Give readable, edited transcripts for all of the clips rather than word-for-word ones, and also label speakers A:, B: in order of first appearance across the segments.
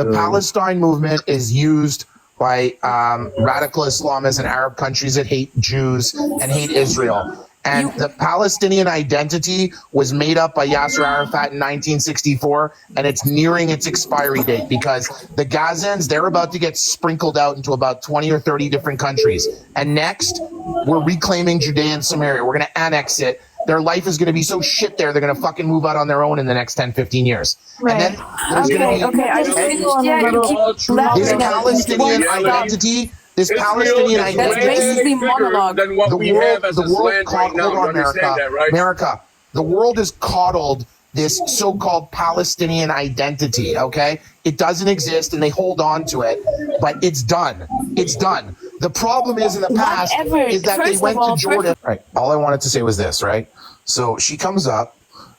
A: The Palestine movement is used by radical Islamists and Arab countries that hate Jews and hate Israel. And the Palestinian identity was made up by Yasser Arafat in 1964, and it's nearing its expiry date because the Gazans, they're about to get sprinkled out into about 20 or 30 different countries. And next, we're reclaiming Judea and Samaria. We're going to annex it. Their life is going to be so shit there, they're going to fucking move out on their own in the next 10, 15 years.
B: Right.
A: And then there's going to be this Palestinian identity. This Palestinian identity,
C: basically monologue.
D: Than what we have as this land right now. You understand that, right?
A: America, the world has coddled this so-called Palestinian identity, okay? It doesn't exist, and they hold on to it, but it's done. It's done. The problem is in the past is that they went to Jordan. Right. All I wanted to say was this, right? So she comes up,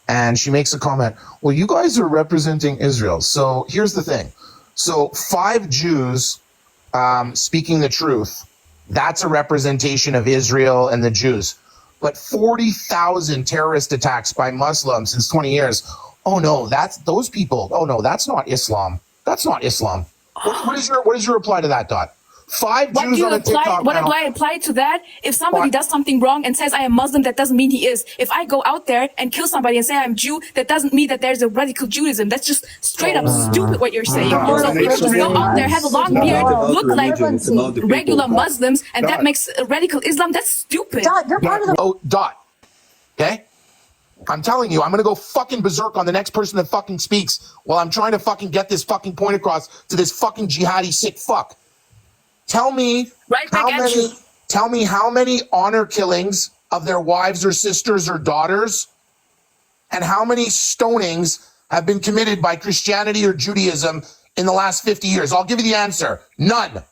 A: and she makes a comment, well, you guys are representing Israel. So here's the thing. So 5 Jews speaking the truth, that's a representation of Israel and the Jews. But 40,000 terrorist attacks by Muslims since 20 years. Oh no, that's those people. Oh no, that's not Islam. That's not Islam. What is your reply to that, Dot? 5 Jews on a TikTok
C: What
A: panel.
C: do I apply to that? If somebody does something wrong and says I am Muslim, that doesn't mean he is. If I go out there and kill somebody and say I'm Jew, that doesn't mean that there's a radical Judaism. That's just straight up stupid what you're saying. So people just go out there, have a long beard, look like regular Muslims, and that makes a radical Islam. That's stupid.
B: Dot, you're part of the...
A: Oh, Dot. Okay? I'm telling you, I'm going to go fucking berserk on the next person that fucking speaks while I'm trying to fucking get this fucking point across to this fucking jihadi sick fuck. Tell me how many honor killings of their wives or sisters or daughters and how many stonings have been committed by Christianity or Judaism in the last 50 years. I'll give you the answer. None.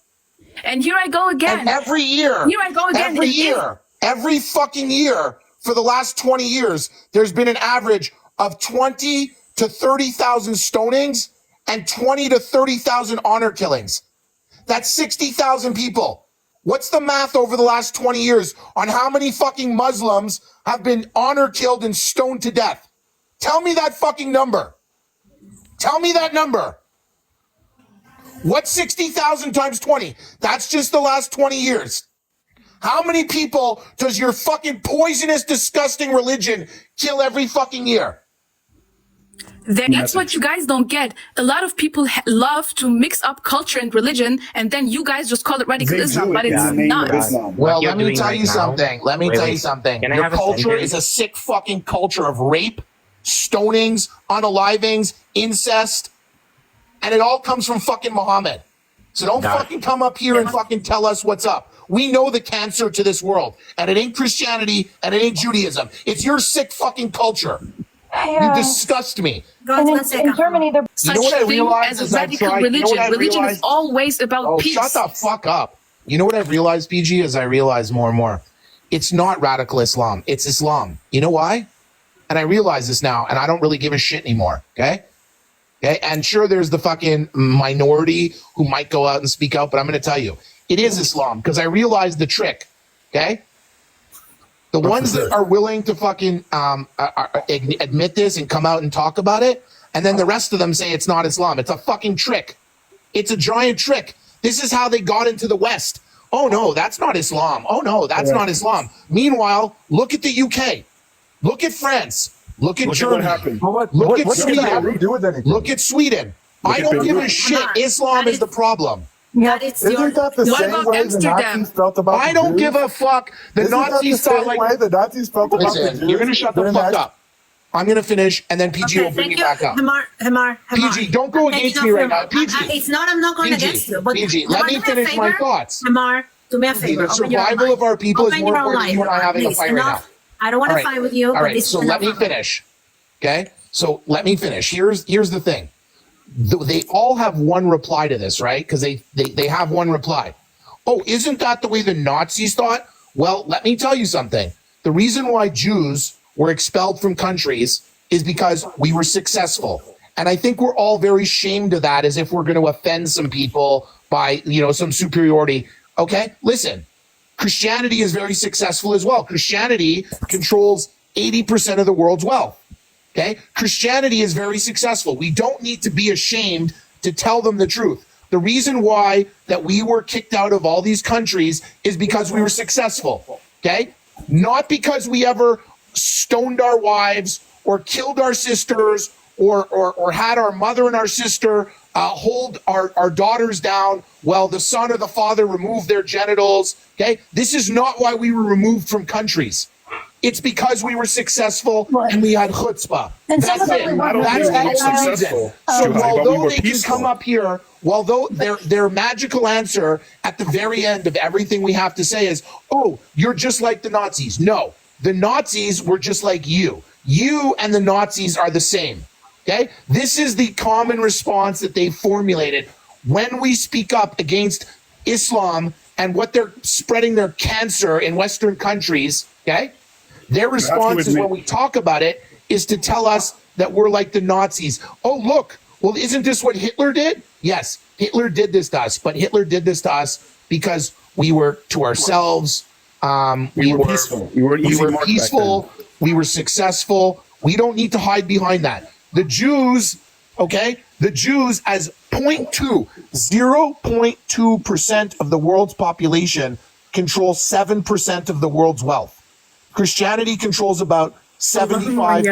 C: And here I go again.
A: And every year,
C: Here I go again.
A: every fucking year for the last 20 years, there's been an average of 20 to 30,000 stonings and 20 to 30,000 honor killings. That's 60,000 people. What's the math over the last 20 years on how many fucking Muslims have been honor killed and stoned to death? Tell me that fucking number. Tell me that number. What's 60,000 times 20? That's just the last 20 years. How many people does your fucking poisonous, disgusting religion kill every fucking year?
C: That's what you guys don't get. A lot of people love to mix up culture and religion, and then you guys just call it radical Islam, but it's not.
A: Well, let me tell you something. Let me tell you something. Your culture is a sick fucking culture of rape, stonings, unalivings, incest, and it all comes from fucking Muhammad. So don't fucking come up here and fucking tell us what's up. We know the cancer to this world, and it ain't Christianity, and it ain't Judaism. It's your sick fucking culture. You disgust me.
B: In Germany, they're...
C: Such thing as a radical religion. Religion is always about peace.
A: Shut the fuck up. You know what I've realized, PG, is I realize more and more. It's not radical Islam. It's Islam. You know why? And I realize this now, and I don't really give a shit anymore, okay? Okay, and sure, there's the fucking minority who might go out and speak out, but I'm going to tell you, it is Islam, because I realized the trick, okay? The ones that are willing to fucking admit this and come out and talk about it, and then the rest of them say it's not Islam. It's a fucking trick. It's a giant trick. This is how they got into the West. Oh, no, that's not Islam. Oh, no, that's not Islam. Meanwhile, look at the UK. Look at France. Look at Germany. Look at Sweden. Look at Sweden. I don't give a shit. Islam is the problem.
B: Yeah,
E: Isn't that the same way the Nazis felt about
A: I don't give a fuck. The Nazis felt like
E: the Nazis felt about the Jews.
A: You're gonna shut the fuck up. I'm gonna finish, and then PG will bring you back up.
F: Hamar.
A: PG, don't go against me right now. PG,
F: it's not. I'm not going against you. But
A: PG, let me finish my thoughts.
F: Hamar, do me a favor.
A: The survival of our people is more important than you and I having a fight right now.
F: I don't want to fight with you.
A: All right, so let me finish. Okay, so let me finish. Here's the thing. They all have one reply to this, right? Because they have one reply. Oh, isn't that the way the Nazis thought? Well, let me tell you something. The reason why Jews were expelled from countries is because we were successful. And I think we're all very ashamed of that, as if we're going to offend some people by, some superiority. Okay, listen, Christianity is very successful as well. Christianity controls 80% of the world's wealth. Okay, Christianity is very successful. We don't need to be ashamed to tell them the truth. The reason why that we were kicked out of all these countries is because we were successful, okay? Not because we ever stoned our wives or killed our sisters or had our mother and our sister hold our daughters down while the son or the father removed their genitals, okay? This is not why we were removed from countries. It's because we were successful and we had chutzpah.
B: And
A: That's
B: some of
A: it.
B: them
E: I don't
A: That's
E: think we were
A: the reason.
E: successful.
A: So
E: But
A: although
E: we were
A: they can
E: peaceful.
A: come up here, although their magical answer at the very end of everything we have to say is, oh, you're just like the Nazis. No, the Nazis were just like you. You and the Nazis are the same. Okay? This is the common response that they formulated when we speak up against Islam and what they're spreading their cancer in Western countries. Okay? Their response is when we talk about it is to tell us that we're like the Nazis. Oh, look, well, isn't this what Hitler did? Yes, Hitler did this to us, but Hitler did this to us because we were to ourselves.
E: We were peaceful. We were
A: peaceful. We were successful. We don't need to hide behind that. The Jews, okay, the Jews as 0.2% of the world's population control 7% of the world's wealth. Christianity controls about 75.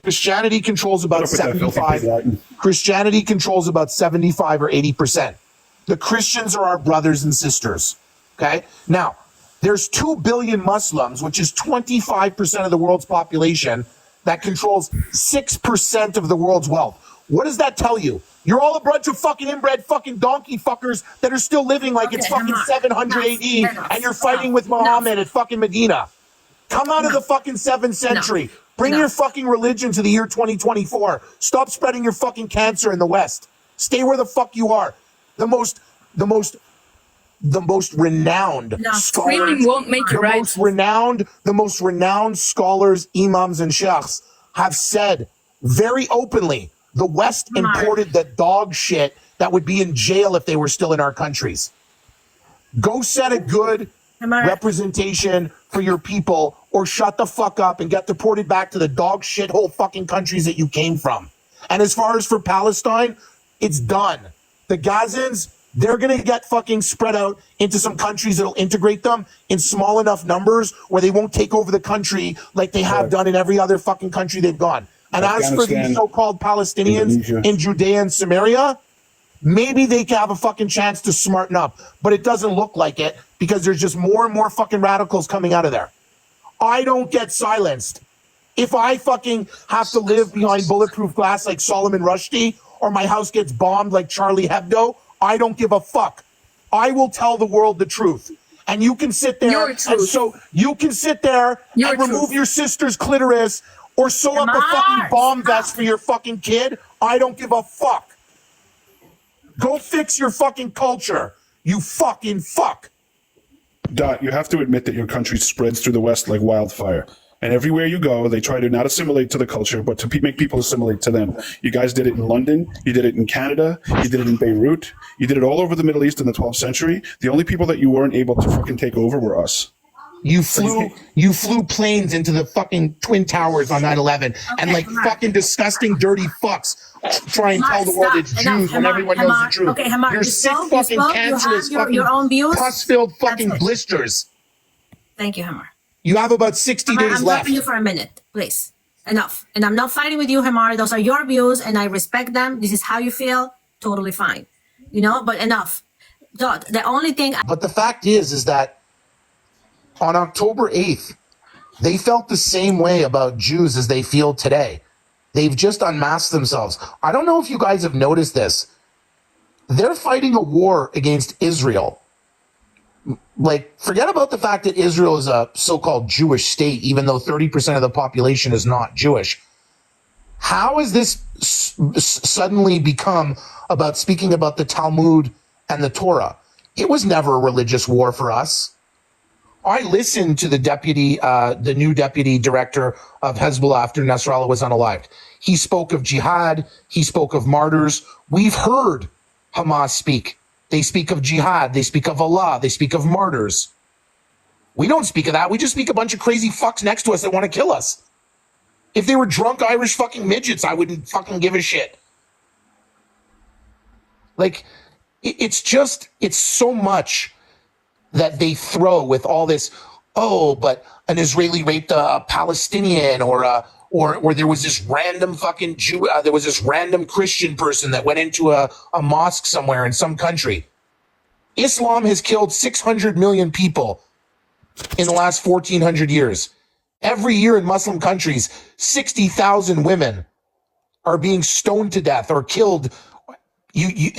A: Christianity controls about 75. Christianity controls about 75 or 80%. The Christians are our brothers and sisters. Okay. Now, there's 2 billion Muslims, which is 25% of the world's population, that controls 6% of the world's wealth. What does that tell you? You're all a bunch of fucking inbred fucking donkey fuckers that are still living like it's fucking 700 AD and you're fighting with Muhammad at fucking Medina. Come out of the fucking 7th century. Bring your fucking religion to the year 2024. Stop spreading your fucking cancer in the West. Stay where the fuck you are. The most renowned
C: Screaming won't make it right.
A: The most renowned scholars, imams, and sheikhs have said very openly the West imported the dog shit that would be in jail if they were still in our countries. Go set a good representation for your people or shut the fuck up and get deported back to the dog shithole fucking countries that you came from. And as far as for Palestine, it's done. The Gazans, they're going to get fucking spread out into some countries that'll integrate them in small enough numbers where they won't take over the country like they have done in every other fucking country they've gone. And as for the so-called Palestinians
E: Indonesia,
A: in Judea and Samaria, maybe they can have a fucking chance to smarten up, but it doesn't look like it because there's just more and more fucking radicals coming out of there. I don't get silenced. If I fucking have to live behind bulletproof glass like Solomon Rushdie or my house gets bombed like Charlie Hebdo, I don't give a fuck. I will tell the world the truth. And you can sit there and so you can sit there and remove your sister's clitoris or sew up a fucking bomb vest for your fucking kid. I don't give a fuck. Go fix your fucking culture. You fucking fuck.
E: Dot, you have to admit that your country spreads through the West like wildfire. And everywhere you go, they try to not assimilate to the culture, but to make people assimilate to them. You guys did it in London. You did it in Canada. You did it in Beirut. You did it all over the Middle East in the 12th century. The only people that you weren't able to fucking take over were us.
A: You flew planes into the fucking Twin Towers on 9/11 and like fucking disgusting, dirty fucks try and tell the world it's Jews when everyone knows the truth.
F: Okay, Hamar,
A: You're sick fucking cancerous fucking
F: your own views.
A: pus-filled fucking blisters.
F: Thank you, Hamar.
A: You have about 60 days
F: I'm
A: left.
F: stopping you for a minute, please. Enough. And I'm not fighting with you, Hamar. Those are your views, and I respect them. This is how you feel. Totally fine. You know, but enough. The only thing.
A: But the fact is that on October 8th, they felt the same way about Jews as they feel today. They've just unmasked themselves. I don't know if you guys have noticed this. They're fighting a war against Israel. Like, forget about the fact that Israel is a so-called Jewish state, even though 30% of the population is not Jewish. How has this suddenly become about speaking about the Talmud and the Torah? It was never a religious war for us. I listened to the new deputy director of Hezbollah after Nasrallah was unalived. He spoke of jihad. He spoke of martyrs. We've heard Hamas speak. They speak of jihad. They speak of Allah. They speak of martyrs. We don't speak of that. We just speak a bunch of crazy fucks next to us that want to kill us. If they were drunk Irish fucking midgets, I wouldn't fucking give a shit. Like, it's so much that they throw with all this. Oh, but an Israeli raped a Palestinian, or there was this random fucking Jew. There was this random Christian person that went into a mosque somewhere in some country. Islam has killed 600 million people in the last 1,400 years. Every year in Muslim countries, 60,000 women are being stoned to death or killed. I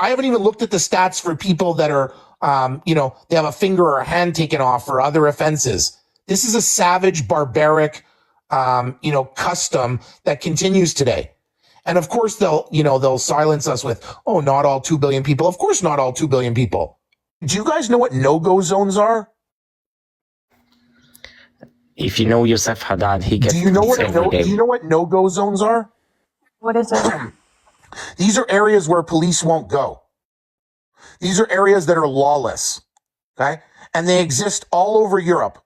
A: haven't even looked at the stats for people that are, they have a finger or a hand taken off for other offenses. This is a savage, barbaric, custom that continues today. And of course they'll silence us with, oh, not all 2 billion people. Of course, not all 2 billion people. Do you guys know what no-go zones are?
G: If you know Yusuf Haddad, he gets.
A: Do you know what no-go zones are?
B: What is it?
A: These are areas where police won't go. These are areas that are lawless, okay? And they exist all over Europe.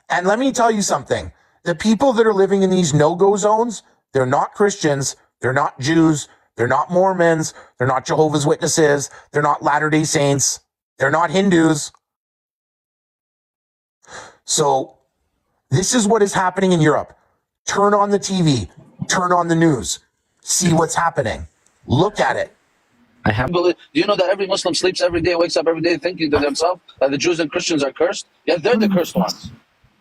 A: And let me tell you something. The people that are living in these no-go zones, they're not Christians, they're not Jews, they're not Mormons, they're not Jehovah's Witnesses, they're not Latter-day Saints, they're not Hindus. So this is what is happening in Europe. Turn on the TV, turn on the news. See what's happening. Look at it.
D: Do you know that every Muslim sleeps every day, wakes up every day thinking to themselves that the Jews and Christians are cursed? Yeah, they're the cursed ones.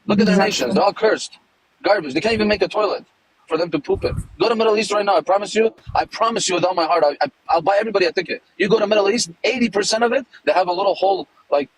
D: Look at their nations. They're all cursed. Garbage. They can't even make a toilet for them to poop in. Go to Middle East right now. I promise you with all my heart, I'll buy everybody a ticket. You go to Middle East, 80% of it, they have a little hole, like,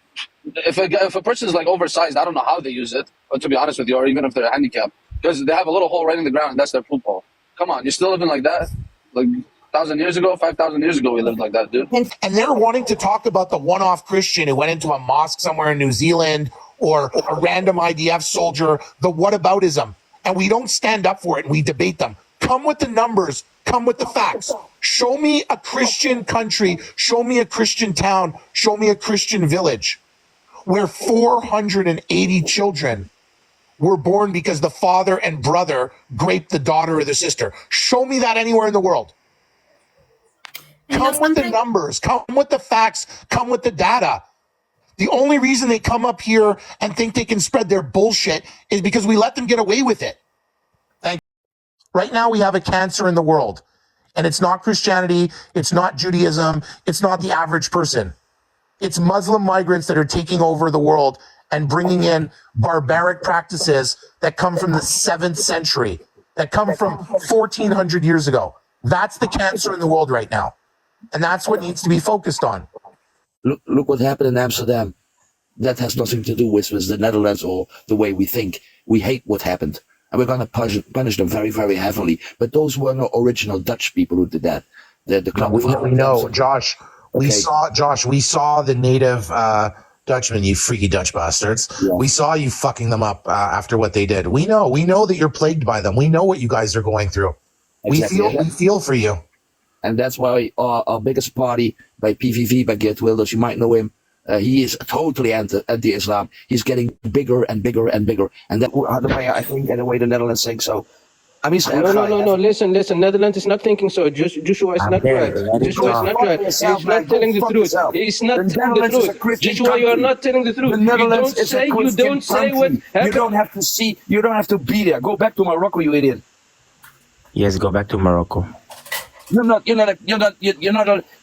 D: if a person's like oversized, I don't know how they use it, but to be honest with you, or even if they're handicapped, because they have a little hole right in the ground and that's their poop hole. Come on, you're still living like that? Like 1,000 years ago, 5,000 years ago, we lived like that, dude.
A: And they're wanting to talk about the one-off Christian who went into a mosque somewhere in New Zealand, or a random IDF soldier, the whataboutism. And we don't stand up for it and we debate them. Come with the numbers, come with the facts. Show me a Christian country, show me a Christian town, show me a Christian village where 480 children were born because the father and brother raped the daughter or the sister. Show me that anywhere in the world. Come with the numbers, come with the facts, come with the data. The only reason they come up here and think they can spread their bullshit is because we let them get away with it. Thank you. Right now we have a cancer in the world, and it's not Christianity, it's not Judaism, it's not the average person. It's Muslim migrants that are taking over the world and bringing in barbaric practices that come from the 7th century, that come from 1,400 years ago. That's the cancer in the world right now. And that's what needs to be focused on.
H: Look what happened in Amsterdam. That has nothing to do with the Netherlands or the way we think. We hate what happened. And we're going to punish them very, very heavily. But those were no original Dutch people who did that. The club
A: we know, Josh. We saw the native Dutchmen, you freaky Dutch bastards. Yeah. We saw you fucking them up after what they did. We know that you're plagued by them. We know what you guys are going through. Exactly. We feel for you.
H: And that's why our biggest party, by PVV, by Geert Wilders, you might know him, he is totally anti-Islam. He's getting bigger and bigger and bigger. And that's the way I think, and the way the Netherlands think so. I mean,
I: no. Listen. Netherlands is not thinking so. Joshua is not right. Joshua is not right. He's not telling the truth. He's not telling the truth. Joshua, you are not telling the truth.
H: The Netherlands is a Christian country.
I: What happened.
H: You don't have to see. You don't have to be there. Go back to Morocco, you idiot.
G: Yes, go back to Morocco.
H: You're not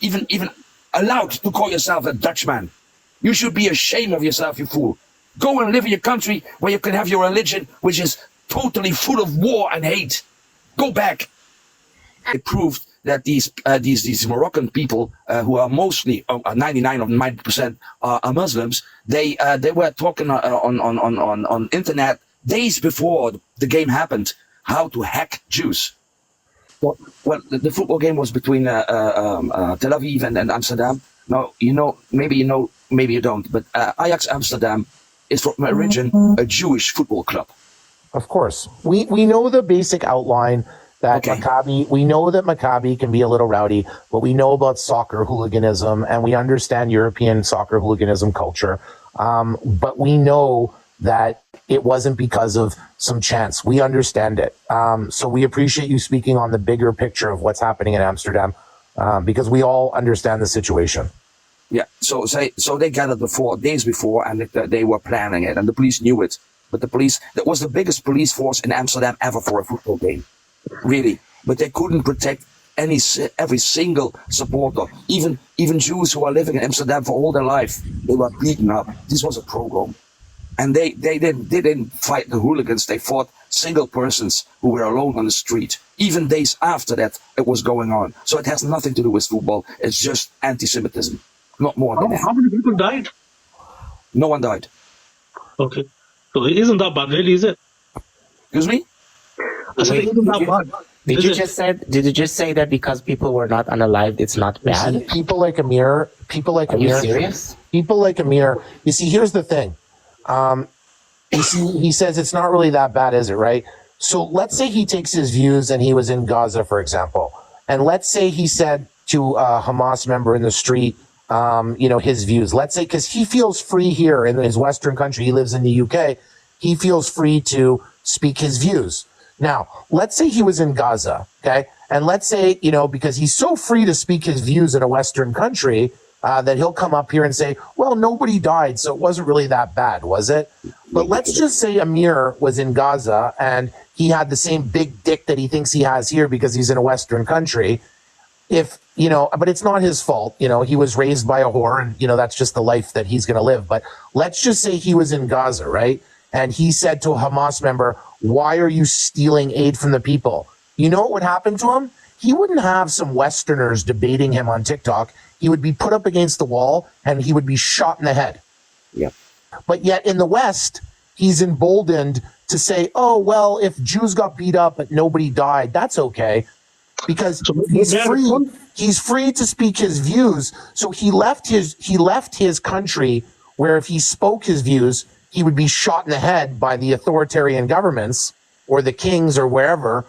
H: even allowed to call yourself a Dutchman. You should be ashamed of yourself, you fool. Go and live in your country where you can have your religion, which is totally full of war and hate. Go back. It proved that these Moroccan people, who are mostly 99 or 90% are Muslims, they were talking on internet days before the game happened how to hack Jews. Well, the football game was between Tel Aviv and Amsterdam. Now, maybe you know, maybe you don't, but Ajax Amsterdam is from origin a Jewish football club.
A: Of course. We know the basic outline that Maccabi, we know that Maccabi can be a little rowdy, but we know about soccer hooliganism and we understand European soccer hooliganism culture. But we know that it wasn't because of some chance. We understand it. So we appreciate you speaking on the bigger picture of what's happening in Amsterdam. because we all understand the situation.
H: Yeah, so they gathered days before, and they were planning it, and the police knew it. But the police, that was the biggest police force in Amsterdam ever for a football game, really. But they couldn't protect every single supporter, even Jews who are living in Amsterdam for all their life. They were beaten up. This was a program, and they didn't fight the hooligans. They fought single persons who were alone on the street. Even days after that, it was going on. So it has nothing to do with football. It's just anti-Semitism. Not more than that.
J: How many people died?
H: No one died.
J: Okay. So it isn't that bad, really, is it?
H: Excuse me?
J: I said it isn't that bad.
G: Did you just say that because people were not unalived, it's not bad?
A: See, people like Amir,
G: Are you serious?
A: people like Amir. You see, here's the thing. You see, he says it's not really that bad, is it? Right? So let's say he takes his views and he was in Gaza, for example, and let's say he said to a Hamas member in the street, his views. Let's say, because he feels free here in his Western country, he lives in the UK, he feels free to speak his views. Now, let's say he was in Gaza, okay? And let's say, because he's so free to speak his views in a Western country, that he'll come up here and say, well, nobody died, so it wasn't really that bad, was it? But let's just say Amir was in Gaza and he had the same big dick that he thinks he has here because he's in a Western country. But it's not his fault. He was raised by a whore and, that's just the life that he's going to live. But let's just say he was in Gaza, right? And he said to a Hamas member, why are you stealing aid from the people? You know what would happen to him? He wouldn't have some Westerners debating him on TikTok. He would be put up against the wall and he would be shot in the head.
H: Yeah.
A: But yet in the West, he's emboldened to say, oh, well, if Jews got beat up but nobody died, that's okay. Because he's free to speak his views. So he left his country where if he spoke his views, he would be shot in the head by the authoritarian governments or the kings or wherever.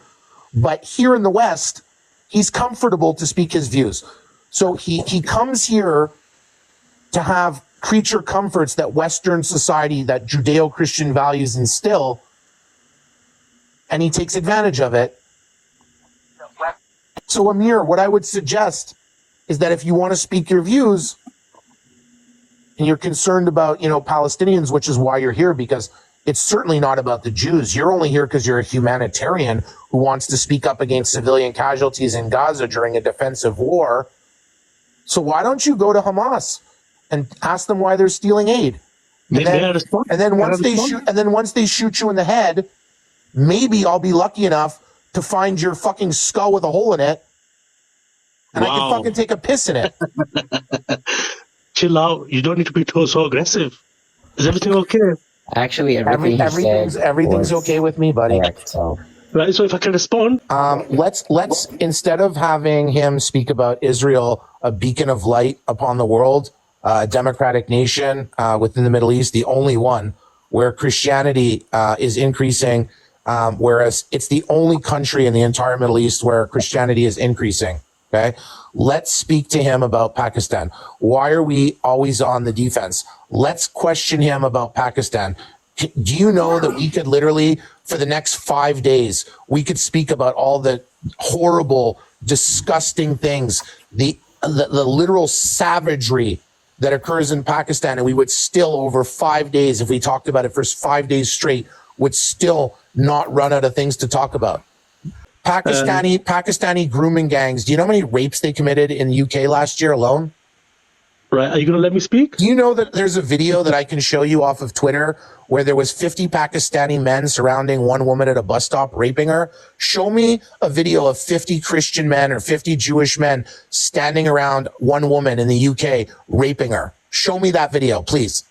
A: But here in the West, he's comfortable to speak his views. So he comes here to have creature comforts that Western society, that Judeo-Christian values instill, and he takes advantage of it. So Amir, what I would suggest is that if you want to speak your views and you're concerned about, Palestinians, which is why you're here, because it's certainly not about the Jews. You're only here because you're a humanitarian who wants to speak up against civilian casualties in Gaza during a defensive war. So why don't you go to Hamas and ask them why they're stealing aid? And then once they shoot you in the head, maybe I'll be lucky enough to find your fucking skull with a hole in it, and I can fucking take a piss in it.
J: Chill out. You don't need to be so aggressive. Is everything okay?
G: Actually, everything's
A: okay with me, buddy.
G: Correct, so.
J: Right, so if I can respond.
A: Let's instead of having him speak about Israel, a beacon of light upon the world, a democratic nation within the Middle East, the only one where Christianity is increasing, whereas it's the only country in the entire Middle East where Christianity is increasing. Okay, let's speak to him about Pakistan. Why are we always on the defense? Let's question him about Pakistan. Do you know that we could literally, for the next 5 days, we could speak about all the horrible, disgusting things, the literal savagery that occurs in Pakistan, and we would still, over 5 days, if we talked about it for 5 days straight, would still not run out of things to talk about. Pakistani grooming gangs. Do you know how many rapes they committed in the UK last year alone?
J: Right. Are you going to let me speak?
A: Do you know that there's a video that I can show you off of Twitter where there was 50 Pakistani men surrounding one woman at a bus stop raping her? Show me a video of 50 Christian men or 50 Jewish men standing around one woman in the UK raping her. Show me that video, please.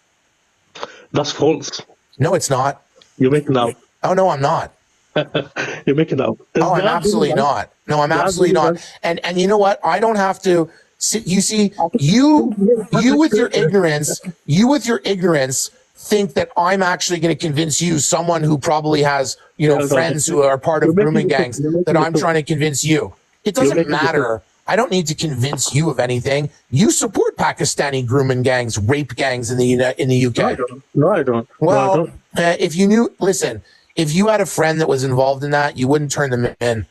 J: That's false.
A: No, it's not.
J: You're making out.
A: Oh, no, I'm not.
J: You're making out.
A: Oh, I'm absolutely not. No, I'm absolutely not. And you know what? I don't have to. You see, you with your ignorance, think that I'm actually going to convince you, someone who probably has, friends who are part of grooming gangs, that I'm trying to convince you. It doesn't matter. I don't need to convince you of anything. You support Pakistani grooming gangs, rape gangs in the UK.
J: No, I don't.
A: Well, if you knew, listen, if you had a friend that was involved in that, you wouldn't turn them in.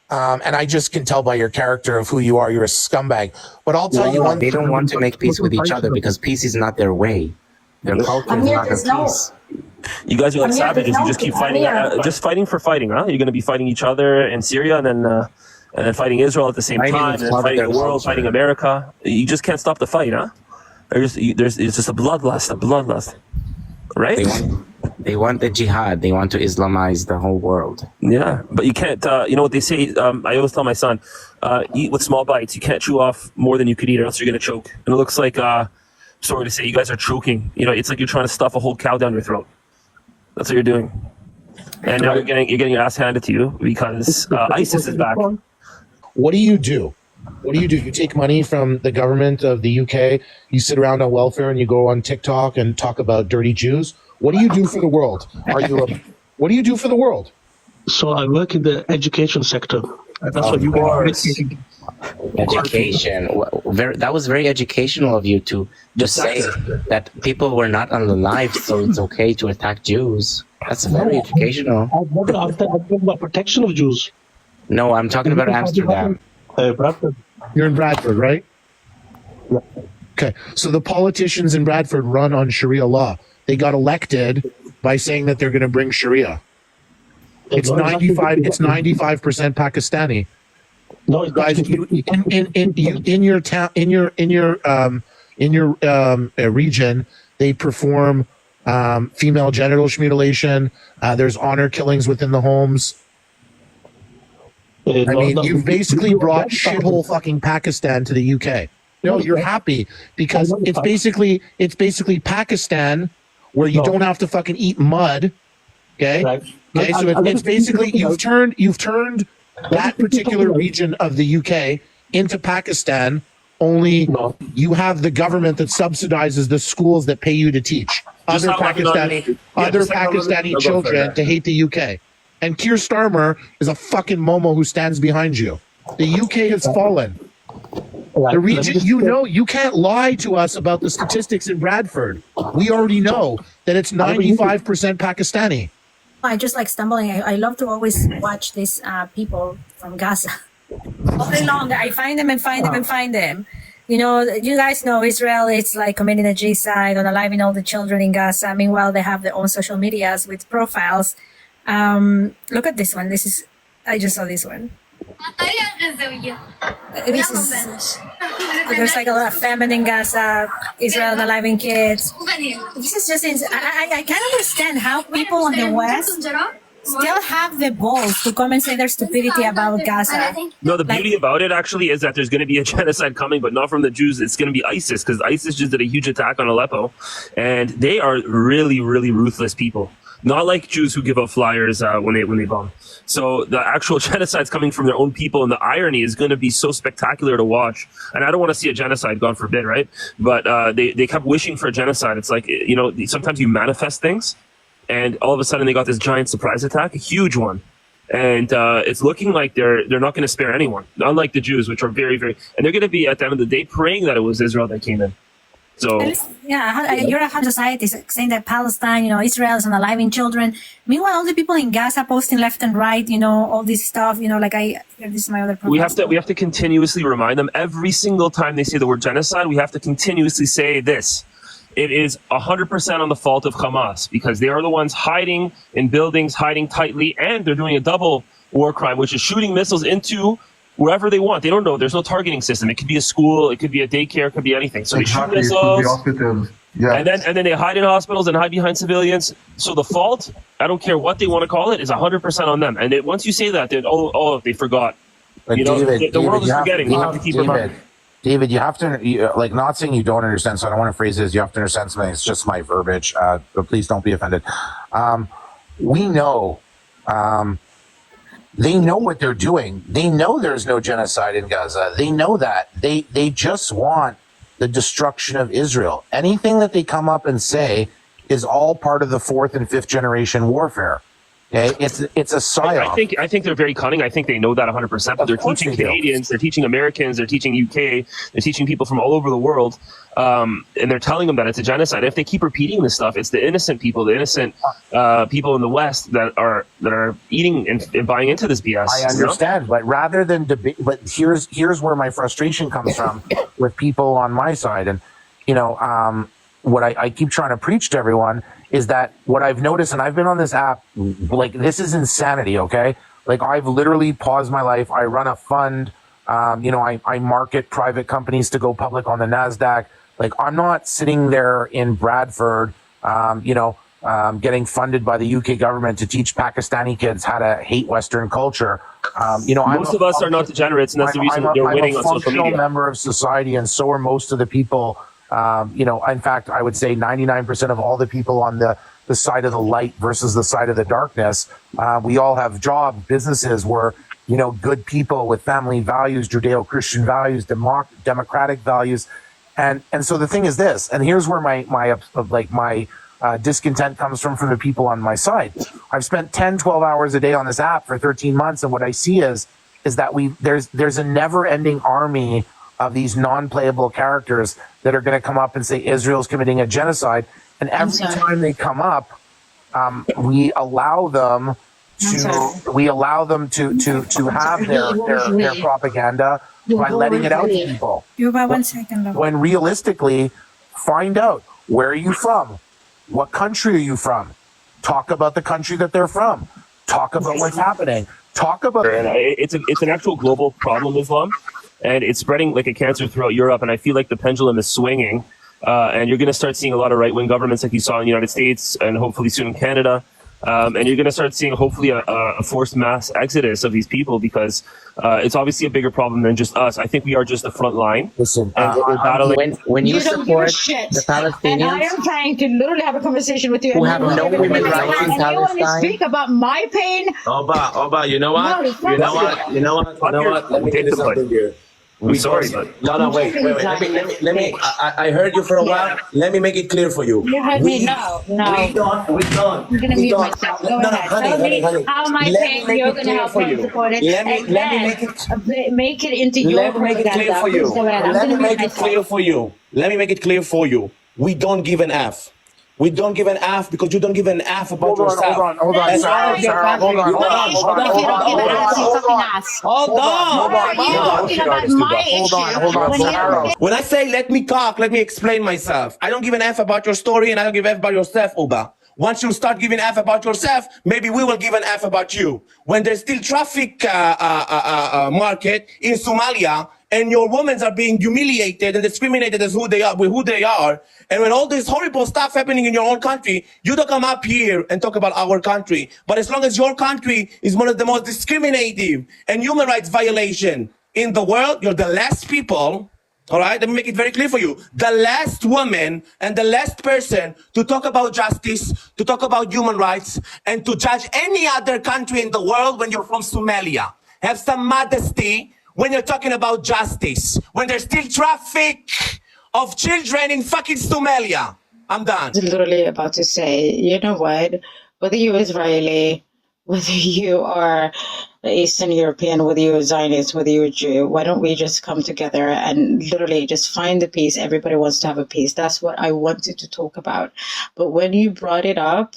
A: And I just can tell by your character of who you are. You're a scumbag. But I'll tell you one
G: They
A: thing.
G: don't want to make peace with each other because peace is not their way. Their culture is not their peace.
K: You guys are like savages. You just keep fighting, just fighting for fighting, huh? You're going to be fighting each other in Syria, and then fighting Israel at the same time, and then fighting the world, fighting America. You just can't stop the fight, huh? It's just a bloodlust, right?
G: They want the jihad. They want to Islamize the whole world.
K: Yeah, but you can't. You know what they say? I always tell my son, eat with small bites. You can't chew off more than you could eat, or else you're going to choke. And it looks like, sorry to say, you guys are choking. You know, it's like you're trying to stuff a whole cow down your throat. That's what you're doing. And now you're getting your ass handed to you because ISIS is back.
A: What do you do? What do? You take money from the government of the UK, you sit around on welfare, and you go on TikTok and talk about dirty Jews. What do you do for the world? What do you do for the world?
J: So I work in the education sector. That's what you are.
G: Education. That was very educational of you to just say that people were not alive, so it's okay to attack Jews. That's very educational.
J: I'm talking about protection of Jews.
G: No, I'm talking about Amsterdam.
J: Bradford.
A: You're in Bradford, right?
J: Yeah.
A: Okay. So the politicians in Bradford run on Sharia law. They got elected by saying that they're going to bring Sharia. It's 95. It's 95% Pakistani.
J: No,
A: guys, in your town, in your region, they perform female genital mutilation. There's honor killings within the homes. I mean, you've basically brought shithole fucking Pakistan to the UK. No, you're happy because it's basically Pakistan where you don't have to fucking eat mud. Okay.
J: Right.
A: Okay. So it's basically you've turned that particular region of the UK into Pakistan. Only you have the government that subsidizes the schools that pay you to teach other Pakistani children to hate the UK. And Keir Starmer is a fucking momo who stands behind you. The UK has fallen. The region, you can't lie to us about the statistics in Bradford. We already know that it's 95% Pakistani.
F: I just like stumbling. I love to always watch these people from Gaza. All day long, I find them and find them and find them. You know, you guys know Israel, it's like committing a genocide, unaliving all the children in Gaza. Meanwhile, they have their own social medias with profiles. Look at this one. I just saw this one. There's like a lot of famine in Gaza, Israel unaliving kids. This is just I can't understand how people in the West still have the balls to come and say their stupidity about Gaza.
K: No, the beauty about it actually is that there's going to be a genocide coming, but not from the Jews. It's going to be ISIS because ISIS just did a huge attack on Aleppo, and they are really, really ruthless people. Not like Jews who give out flyers when they bomb. So the actual genocide's coming from their own people, and the irony is going to be so spectacular to watch. And I don't want to see a genocide, God forbid, right? But they kept wishing for a genocide. It's like, you know, sometimes you manifest things, and all of a sudden they got this giant surprise attack, a huge one. And it's looking like they're not going to spare anyone, unlike the Jews, which are very, very, and they're going to be at the end of the day praying that it was Israel that came in. So
F: yeah, you're a society saying that Palestine, you know, Israel is unaliving children. Meanwhile, all the people in Gaza posting left and right, you know, all this stuff, you know, like this is my other problem.
K: We have to continuously remind them every single time they say the word genocide. We have to continuously say this. It is 100% on the fault of Hamas because they are the ones hiding in buildings, hiding tightly, and they're doing a double war crime, which is shooting missiles into wherever they want. They don't know. There's no targeting system. It could be a school, it could be a daycare, it could be anything. So they shoot missiles,
L: yeah.
K: and then they hide in hospitals and hide behind civilians. So the fault, I don't care what they want to call it, is 100% on them. And once you say that, then they forgot.
A: But
K: you know,
A: David,
K: the world is forgetting. You have to keep reminding.
A: David, you have to, like, not saying you don't understand, so I don't want to phrase this. You have to understand something. It's just my verbiage, but please don't be offended. We know, they know what they're doing. They know there's no genocide in Gaza. They know that. They just want the destruction of Israel. Anything that they come up and say is all part of the 4th and 5th generation warfare. Okay, it's a psyop.
K: I think they're very cunning. I think they know that 100%. But they're teaching Canadians, they're teaching Americans, they're teaching UK, they're teaching people from all over the world, and they're telling them that it's a genocide. If they keep repeating this stuff, it's the innocent people, the innocent people in the West that are eating and buying into this BS.
A: I understand, but rather than debate, but here's where my frustration comes from with people on my side, and what I keep trying to preach to everyone is that what I've noticed, and I've been on this app, like, this is insanity, okay? Like, I've literally paused my life. I run a fund. I market private companies to go public on the NASDAQ. Like, I'm not sitting there in Bradford, getting funded by the UK government to teach Pakistani kids how to hate Western culture.
K: Most of us are not degenerates, and that's the reason they're winning on social media.
A: I'm a functional member of society, and so are most of the people. In fact, I would say 99% of all the people on the side of the light versus the side of the darkness, we all have jobs, businesses. We're, good people with family values, Judeo-Christian values, democratic values. And so the thing is this, and here's where my discontent comes from the people on my side. I've spent 10, 12 hours a day on this app for 13 months. And what I see is that there's a never ending army of these non-playable characters that are going to come up and say Israel's committing a genocide, and every time they come up, we allow them to have their propaganda by letting it out to people.
F: You about 1 second, love.
A: When realistically, find out, where are you from? What country are you from? Talk about the country that they're from. Talk about what's happening. Talk about
K: it's an actual global problem, Islam. And it's spreading like a cancer throughout Europe, and I feel like the pendulum is swinging. And you're going to start seeing a lot of right-wing governments like you saw in the United States and hopefully soon in Canada. And you're going to start seeing hopefully a forced mass exodus of these people, because it's obviously a bigger problem than just us. I think we are just the front line.
A: Listen,
G: when you support the Palestinians,
B: and I am trying to literally have a conversation with you,
G: who have no women rights in
B: and you want to
G: Palestine.
B: speak about my pain.
L: Oba, you know what? You know what? Let me tell you something here.
K: I'm sorry, but
L: no, wait. Let me. I heard you for a while. Let me make it clear for you.
B: You heard me? No.
L: We don't.
B: I'm gonna mute myself. Go ahead. Tell me how my pain you're gonna help me support it.
L: Let me
B: make it into your
L: propaganda. Let me make it clear for you. Let me make it clear for you. Let me make it clear for you. We don't give an F. We don't give an F because you don't give an F about yourself.
A: Hold on, Sarah. Hold on.
L: When I say let me talk, let me explain myself. I don't give an F about your story, and I don't give an F about yourself, Oba. Once you start giving F about yourself, maybe we will give an F about you. When there's still traffic market in Somalia, and your women are being humiliated and discriminated as who they are, and when all this horrible stuff happening in your own country, you don't come up here and talk about our country. But as long as your country is one of the most discriminative and human rights violation in the world, you're the last people. All right, let me make it very clear for you. The last woman and the last person to talk about justice, to talk about human rights, and to judge any other country in the world when you're from Somalia. Have some modesty when you're talking about justice, when there's still traffic of children in fucking Somalia. I'm done.
B: I was literally about to say, you know what? Whether you're Israeli, whether you are Eastern European, whether you're Zionist, whether you're Jew, why don't we just come together and literally just find the peace? Everybody wants to have a peace. That's what I wanted to talk about. But when you brought it up,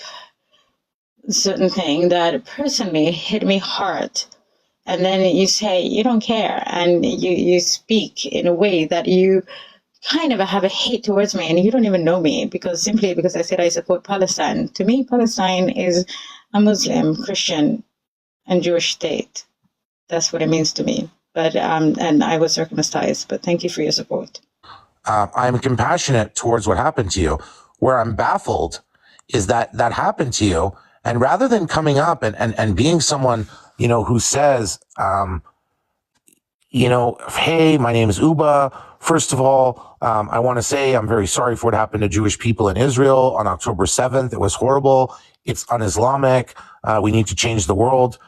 B: certain thing that personally hit me hard, and then you say you don't care, and you speak in a way that you kind of have a hate towards me, and you don't even know me simply because I said I support Palestine. To me, Palestine is a Muslim, Christian, and Jewish state. That's what it means to me. But and I was circumcised. But thank you for your support.
A: I'm compassionate towards what happened to you. Where I'm baffled is that happened to you, and rather than coming up and being someone who says, hey, my name is Uba. First of all, I want to say I'm very sorry for what happened to Jewish people in Israel on October 7th. It was horrible. It's un-Islamic. We need to change the world.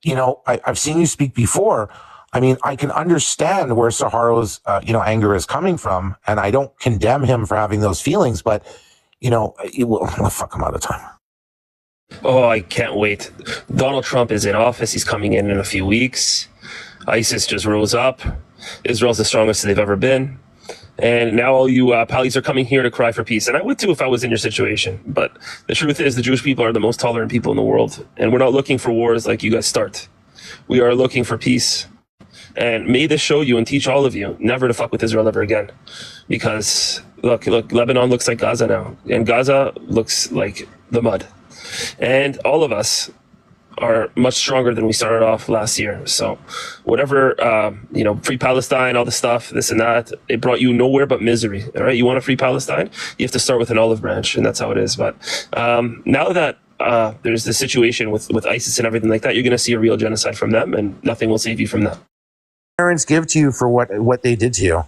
A: I've seen you speak before. I mean, I can understand where Saharo's, anger is coming from, and I don't condemn him for having those feelings, but, fuck, I'm out of time.
K: Oh, I can't wait. Donald Trump is in office. He's coming in a few weeks. ISIS just rose up. Israel's the strongest they've ever been. And now all you pallies are coming here to cry for peace. And I would too if I was in your situation. But the truth is the Jewish people are the most tolerant people in the world. And we're not looking for wars like you guys start. We are looking for peace. And may this show you and teach all of you never to fuck with Israel ever again. Because, look, Lebanon looks like Gaza now. And Gaza looks like the mud. And all of us are much stronger than we started off last year. So whatever, free Palestine, all the stuff, this and that, it brought you nowhere but misery. All right. You want a free Palestine? You have to start with an olive branch, and that's how it is. But now that there's the situation with ISIS and everything like that, you're going to see a real genocide from them, and nothing will save you from that.
A: Parents give to you for what they did to you.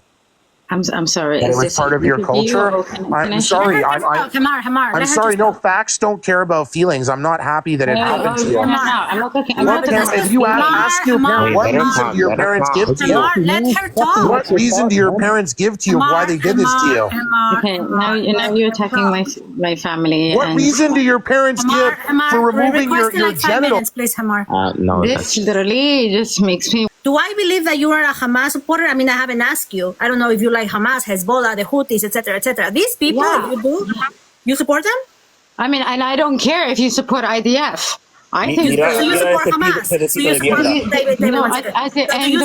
B: I'm sorry.
A: It was part of your culture. I'm sorry. I'm sorry. No, facts don't care about feelings. I'm not happy that it happened to you.
B: I'm not talking.
A: If you ask your parents, what reason do your parents give to you?
F: Let her talk.
A: What reason do your parents give to you why they did this to you?
B: Okay, now you're attacking my family.
A: What reason do your parents give for removing your genitals?
F: Please, Hamar.
G: No,
B: This literally just makes me.
F: Do I believe that you are a Hamas supporter? I mean, I haven't asked you. I don't know if you like Hamas, Hezbollah, the Houthis, etc., etc. These people, you support them?
B: I mean, and I don't care if you support IDF. I think
F: so. You support Hamas. Do you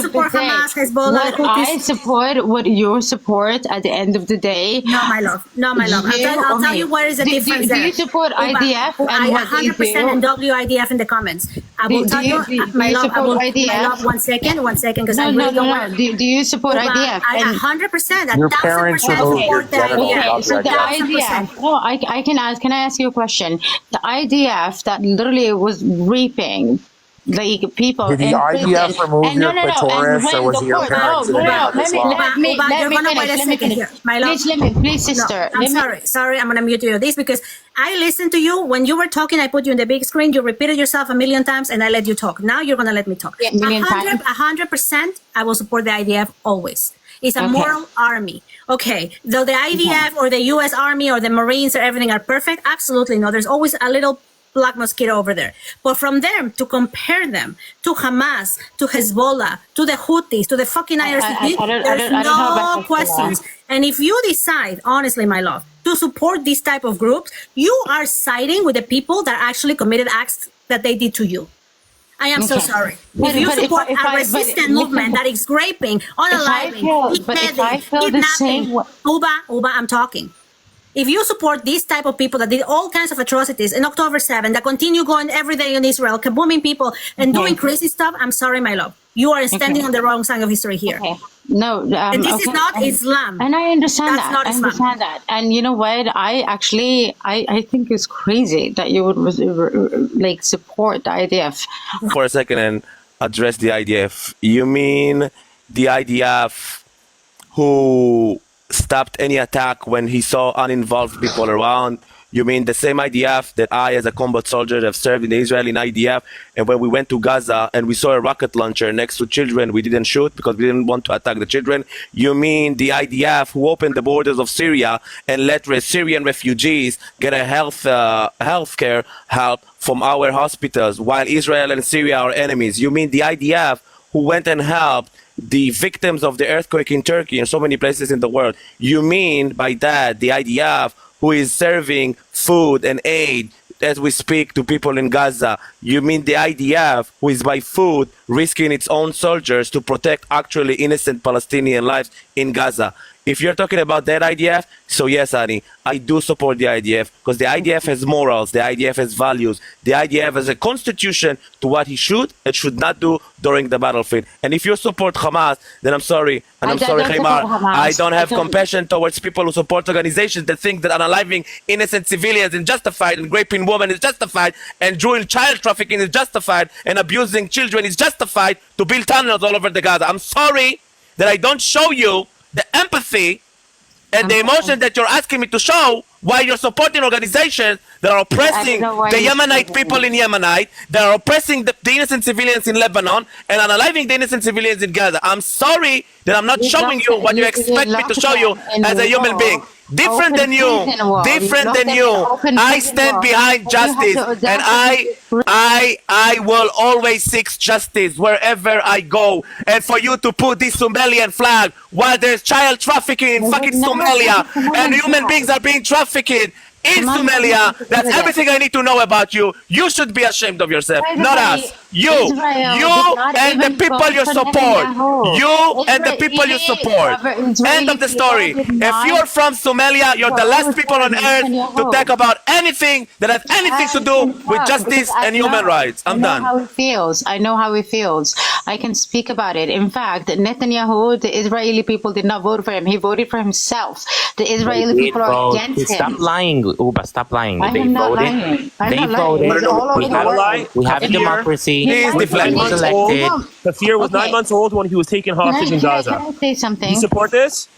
F: support Hamas, Hezbollah,
B: what I support, what you support at the end of the day.
F: No, my love. I'll tell you where is the difference.
B: Do you support IDF and what
F: 100% and WIDF in the comments. I will tell you, my love. My love, one second, because I really don't want.
B: Do you support IDF?
F: 100%.
A: Your parents
F: support the IDF.
B: So the IDF. No, I can ask. Can I ask you a question? The IDF that literally was raping like people.
A: Did the IDF remove your clitoris, or was it your parents?
B: Let me finish.
F: My love,
B: please, sister.
F: Sorry, I'm gonna mute you this because I listened to you when you were talking. I put you in the big screen. You repeated yourself a million times, and I let you talk. Now you're gonna let me talk. 100%. I will support the IDF always. It's a moral army. Okay, though the IDF or the U.S. Army or the Marines or everything are perfect, absolutely no. There's always a little black mosquito over there. But from them to compare them to Hamas, to Hezbollah, to the Houthis, to the fucking IRGC, there's no questions. And if you decide, honestly, my love, to support this type of groups, you are siding with the people that actually committed acts that they did to you. I am so sorry. If you support a resistant movement that is raping, unaliving, kidnapping, Uba, I'm talking. If you support these type of people that did all kinds of atrocities in October 7, that continue going every day in Israel, kabooming people and doing crazy stuff, I'm sorry, my love. You are standing on the wrong side of history here.
B: No,
F: and this is not Islam.
B: And I understand that. I understand that. And you know what? I think it's crazy that you would support the IDF.
L: For a second and address the IDF. You mean the IDF who stopped any attack when he saw uninvolved people around? You mean the same IDF that I, as a combat soldier, have served in the Israeli IDF, and when we went to Gaza and we saw a rocket launcher next to children, we didn't shoot because we didn't want to attack the children? You mean the IDF who opened the borders of Syria and let Syrian refugees get a healthcare help from our hospitals while Israel and Syria are enemies? You mean the IDF who went and helped the victims of the earthquake in Turkey and so many places in the world? You mean by that the IDF who is serving food and aid as we speak to people in Gaza? You mean the IDF who is by food risking its own soldiers to protect actually innocent Palestinian lives in Gaza? If you're talking about that IDF, so yes, Ani, I do support the IDF because the IDF has morals, the IDF has values, the IDF has a constitution to what he should and should not do during the battlefield. And if you support Hamas, then I'm sorry, and I'm sorry, Khaymar, I don't have compassion towards people who support organizations that think that unaliving innocent civilians is justified, and raping women is justified, and doing child trafficking is justified, and abusing children is justified to build tunnels all over the Gaza. I'm sorry that I don't show you the empathy and the emotion that you're asking me to show while you're supporting organizations that are oppressing the Yemenite people in Yemenite, that are oppressing the innocent civilians in Lebanon, and unaliving the innocent civilians in Gaza. I'm sorry that I'm not showing you what you expect me to show you as a human being. different than you, different than you. I stand behind justice, and I will always seek justice wherever I go. And for you to put this Somalian flag while there's child trafficking in fucking Somalia and human beings are being trafficked in Somalia, that's everything I need to know about you. You should be ashamed of yourself, not us. You and the people you support. You and the people you support. End of the story. If you're from Somalia, you're the last people on earth to talk about anything that has anything to do with justice and human rights. I'm done.
B: I know how he feels. I know how he feels. I can speak about it. In fact, Netanyahu, the Israeli people did not vote for him. He voted for himself. The Israeli people are against him.
G: Stop lying, Uba. Stop lying.
B: I am not lying. I'm not lying. It's all over the world.
G: We have a democracy.
L: He's deflecting.
K: Kafir was 9 months old when he was taken hostage in Gaza.
B: Can I say something?
K: You support this?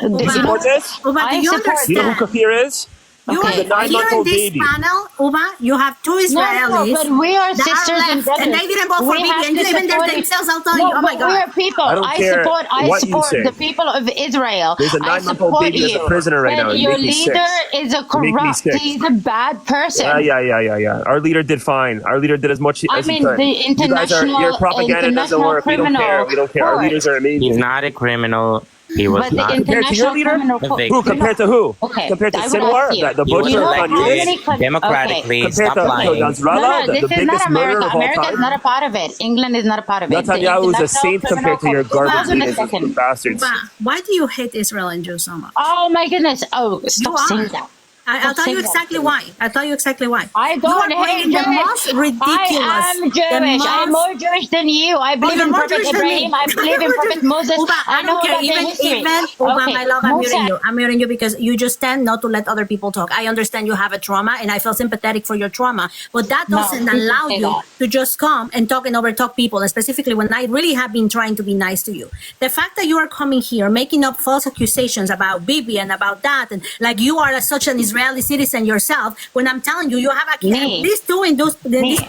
K: You support this?
F: Uba, do you understand?
K: You know who Kafir is?
F: You
K: He's a
F: are here in
K: 9-month-old
F: this
K: baby.
F: panel, Uba. You have two Israelis.
B: but we are
F: that
B: sisters and
F: left,
B: brothers.
F: and they didn't vote for
B: We
F: Bibi,
B: have
F: and
B: to
F: even
B: support
F: they
B: it.
F: themselves, I'll tell you.
B: No,
F: Oh my
B: but we
F: God.
B: are people.
K: I don't
B: I
K: care
B: support
K: what you say.
B: the people of Israel.
K: There's a
B: I
K: 9-month-old
B: support
K: baby that's
B: you.
K: a prisoner right
B: But
K: now. You
B: your
K: make me sick.
B: leader is a
K: You make me
B: corrupt.
K: sick.
B: He's a bad person.
K: Yeah. Our leader did fine. Our leader did as much
B: I
K: as he
B: mean,
K: could.
B: the
K: You guys are,
B: international,
K: your propaganda doesn't
B: international
K: work. We don't care.
B: criminal
K: We don't care. Our
B: court.
K: leaders are amazing.
G: He's not a criminal. He was
B: But the
G: not.
K: Compared to your
B: international
K: leader?
B: criminal court.
G: Victim.
K: Who? Compared to who?
B: Okay,
K: Compared to
B: I would
K: Sinwar?
B: ask you.
K: The
G: He was
K: butcher of
B: how
G: elected
B: many
K: Khan Yunis?
G: democratically.
B: Okay.
G: Stop
K: Compared to
G: lying.
K: Nasrallah,
B: This
K: the
B: is not
K: biggest murderer
B: America.
K: of all
B: America is
K: time?
B: not a part of it. England is not a part of it.
K: Netanyahu is a saint compared to your garbage
B: Hold on a
K: leaders,
B: second.
K: bastards.
F: Uba, why do you hate Israel and Jews so much?
B: Oh my goodness! Oh, stop
F: You
B: saying
F: are.
B: that.
F: I'll tell you
B: saying that,
F: exactly
B: please.
F: why. I'll tell you exactly why.
B: I
F: You
B: don't
F: are
B: hate
F: bringing the
B: Jewish.
F: most ridiculous.
B: I am Jewish. I'm more Jewish than you. I believe
F: you're
B: in
F: more
B: Prophet
F: Jewish than me.
B: Ibrahim. I believe in Prophet Moses.
F: Uba,
B: I
F: I
B: know
F: don't care.
B: about their history.
F: Even Uba,
B: Okay,
F: my love, I'm
B: Musa.
F: muting you. I'm muting you because you just tend not to let other people talk. I understand you have a trauma, and I feel sympathetic for your trauma, but that
B: No,
F: doesn't
B: please
F: allow
B: say
F: you
B: that.
F: to just come and talk and overtalk people, and specifically when I really have been trying to be nice to you. The fact that you are coming here, making up false accusations about Bibi and about that, and like you are such an Israeli citizen yourself, when I'm telling you, you have
B: Me.
F: these two in this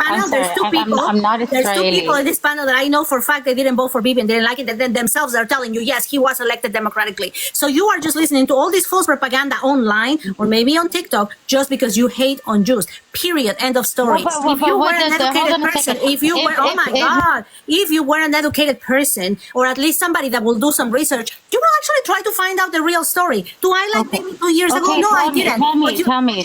F: panel.
B: I'm
F: There's
B: sorry,
F: two people.
B: I'm not
F: There's two
B: Israeli.
F: people in this panel that I know for a fact they didn't vote for Bibi and didn't like it. And then themselves are telling you, yes, he was elected democratically. So you are just listening to all this false propaganda online or maybe on TikTok just because you hate on Jews. Period. End of story.
B: But
F: If you were
B: what
F: an
B: does the- hold
F: educated
B: on a
F: person,
B: second.
F: if you were, oh my God, if you were an educated person or at least somebody that will do some research, you will actually try to find out the real story. Do I like Bibi 2 years ago? No, I didn't. But you-
B: Tell me.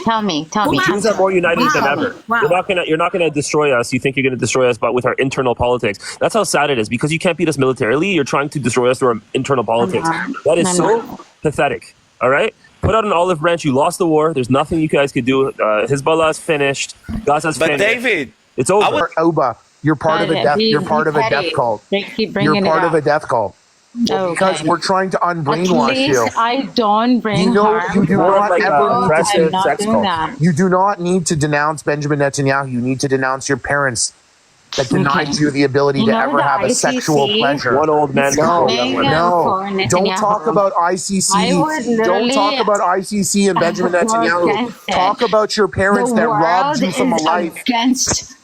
K: The Jews are more united than ever.
F: Wow.
K: You're not gonna destroy us. You think you're gonna destroy us, but with our internal politics. That's how sad it is. Because you can't beat us militarily, you're trying to destroy us through our internal politics. That is so pathetic. All right. Put out an olive branch. You lost the war. There's nothing you guys could do. Hezbollah is finished. Gaza's
L: But
K: finished.
L: David,
K: It's over.
A: Oba, you're part of a death. You're part of a death cult.
B: They keep
A: You're
B: bringing
A: part
B: it
A: of
B: up.
A: a death cult. Because we're trying to
B: At
A: unbrainwash
B: least
A: you.
B: I don't bring
A: You know,
B: harm.
A: you do
K: More
A: not
K: like
A: ever
K: a
A: need to
K: oppressive
B: I'm not
K: sex
B: doing
K: cult.
B: that.
A: You do not need to denounce Benjamin Netanyahu. You need to denounce your parents that denied you the ability
B: You
A: to
B: know
A: ever
B: the
A: have a sexual
B: ICC?
A: pleasure.
K: One old man.
A: No,
B: Coming for
A: no, don't
B: Netanyahu.
A: talk about ICC.
B: I would
A: Don't
B: literally
A: talk about ICC and Benjamin
B: go
A: Netanyahu.
B: against it.
A: Talk about your parents
B: The
A: that robbed
B: world
A: you from a
B: is
A: life.
B: against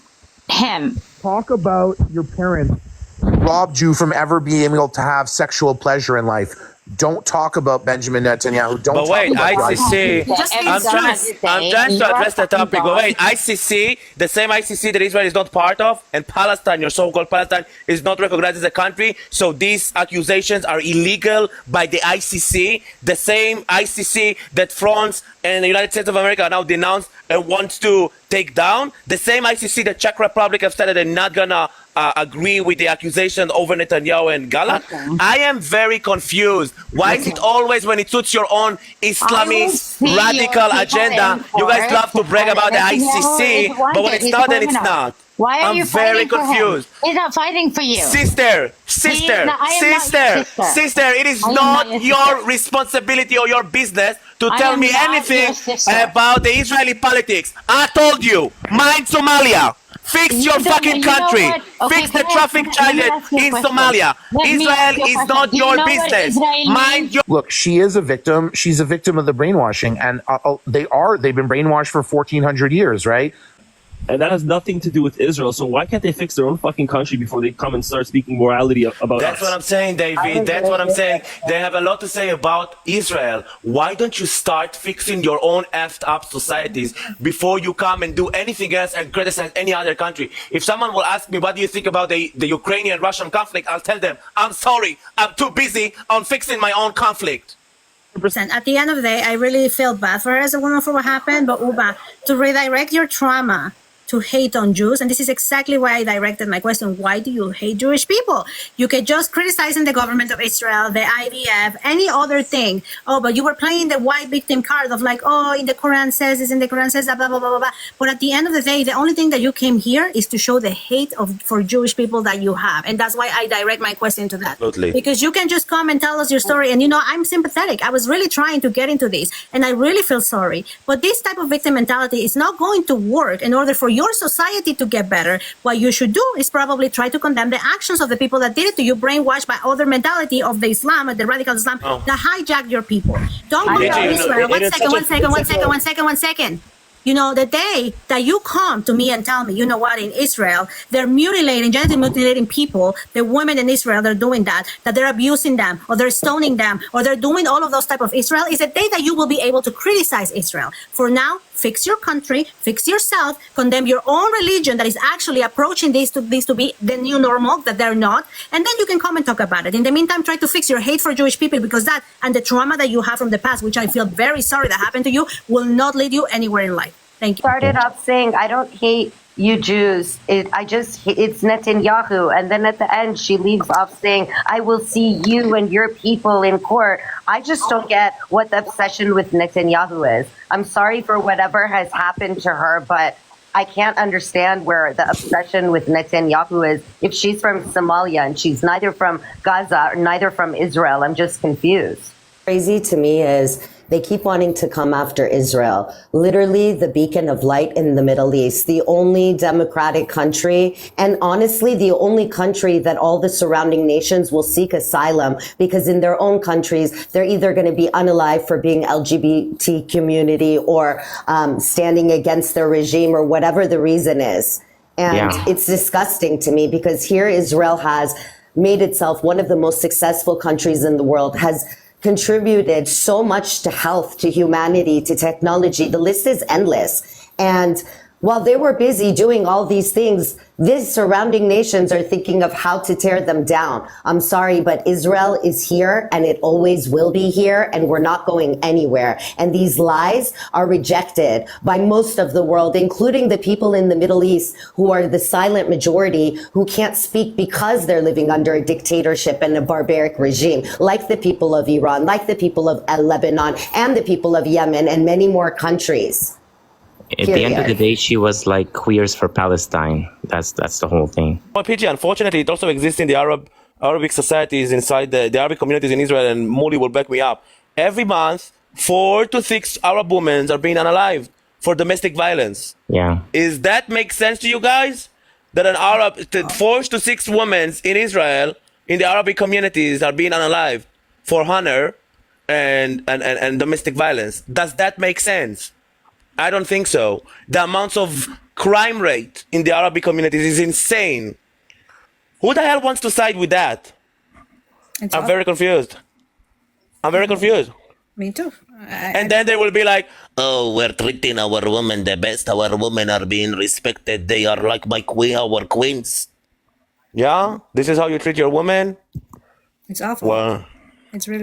B: him.
A: Talk about your parents robbed you from ever being able to have sexual pleasure in life. Don't talk about Benjamin Netanyahu. Don't
L: but
A: talk
L: wait,
A: about
L: ICC.
F: Just
L: I'm trying to address the topic. But wait, ICC, the same ICC that Israel is not part of, and Palestine, your so-called Palestine, is not recognized as a country. So these accusations are illegal by the ICC, the same ICC that France and the United States of America are now denounced and wants to take down. The same ICC that Czech Republic have said that they're not gonna agree with the accusation over Netanyahu and Gallant.
B: Okay.
L: I am very confused. Why is it always when it suits your own Islamist radical agenda, you guys love to brag about the ICC, but when it's not, then it's not.
B: Why are
L: I'm
B: you
L: very
B: fighting for him?
L: confused.
B: He's not fighting for you.
L: Sister, it is
B: I am
L: not
B: not your
L: your responsibility or your business to
B: I
L: tell
B: am
L: me
B: not
L: anything
B: your sister.
L: about the Israeli politics. I told you, mind Somalia. Fix your
B: You
L: fucking
B: know
L: country.
B: what? Okay,
L: Fix the
B: can I-
L: traffic
B: let me
L: charges
B: ask you a
L: in
B: question.
L: Somalia.
B: Let me
L: Israel
B: ask you a
L: is
B: question.
L: not
B: Do you
L: your
B: know what
L: business.
B: Israel
L: Mind
B: means?
L: your
A: Look, she is a victim. She's a victim of the brainwashing, and they've been brainwashed for 1,400 years, right?
K: And that has nothing to do with Israel. So why can't they fix their own fucking country before they come and start speaking morality about
L: That's
K: us?
L: what I'm saying, David. That's what I'm saying. They have a lot to say about Israel. Why don't you start fixing your own effed up societies before you come and do anything else and criticize any other country? If someone will ask me, what do you think about the Ukrainian-Russian conflict? I'll tell them, I'm sorry, I'm too busy on fixing my own conflict.
F: At the end of the day, I really feel bad for her as a woman for what happened, but Uba, to redirect your trauma to hate on Jews, and this is exactly why I directed my question, why do you hate Jewish people? You could just criticizing the government of Israel, the IDF, any other thing. Oh, but you were playing the white victim card of like, oh, in the Quran says this, in the Quran says that, blah, blah, blah, blah, blah. But at the end of the day, the only thing that you came here is to show the hate for Jewish people that you have. And that's why I direct my question to that.
L: Absolutely.
F: Because you can just come and tell us your story. And, I'm sympathetic. I was really trying to get into this. And I really feel sorry. But this type of victim mentality is not going to work in order for your society to get better. What you should do is probably try to condemn the actions of the people that did it to you, brainwashed by other mentality of the Islam, the radical Islam, that hijacked your people. Don't go to Israel. One second. The day that you come to me and tell me, in Israel, they're genetically mutilating people, the women in Israel, they're doing that they're abusing them, or they're stoning them, or they're doing all of those type of Israel, is a day that you will be able to criticize Israel. For now, fix your country, fix yourself, condemn your own religion that is actually approaching this to be the new normal, that they're not, and then you can come and talk about it. In the meantime, try to fix your hate for Jewish people, because that and the trauma that you have from the past, which I feel very sorry that happened to you, will not lead you anywhere in life. Thank you.
M: Started off saying, I don't hate you Jews. It's Netanyahu. And then at the end, she leaves off saying, I will see you and your people in court. I just don't get what the obsession with Netanyahu is. I'm sorry for whatever has happened to her, but I can't understand where the obsession with Netanyahu is. If she's from Somalia and she's neither from Gaza or neither from Israel, I'm just confused.
N: Crazy to me is they keep wanting to come after Israel, literally the beacon of light in the Middle East, the only democratic country, and honestly, the only country that all the surrounding nations will seek asylum, because in their own countries, they're either going to be unalive for being LGBT community or standing against their regime or whatever the reason is. And it's disgusting to me, because here Israel has made itself one of the most successful countries in the world, has contributed so much to health, to humanity, to technology. The list is endless. And while they were busy doing all these things, these surrounding nations are thinking of how to tear them down. I'm sorry, but Israel is here and it always will be here, and we're not going anywhere. And these lies are rejected by most of the world, including the people in the Middle East who are the silent majority who can't speak because they're living under a dictatorship and a barbaric regime, like the people of Iran, like the people of Lebanon, and the people of Yemen, and many more countries.
G: At the end of the day, she was like queers for Palestine. That's the whole thing.
L: Well, PG, unfortunately, it also exists in the Arabic societies inside the Arabic communities in Israel, and Muli will back me up. Every month, 4 to 6 Arab women are being unalived for domestic violence.
G: Yeah.
L: Is that make sense to you guys? That 4 to 6 women in Israel, in the Arabic communities, are being unalived for honor and domestic violence. Does that make sense? I don't think so. The amounts of crime rate in the Arabic communities is insane. Who the hell wants to side with that? I'm very confused.
F: Me too.
L: And then they will be like, oh, we're treating our women the best. Our women are being respected. They are like our queens. Yeah? This is how you treat your woman?
F: It's awful.
L: Well,
F: It's really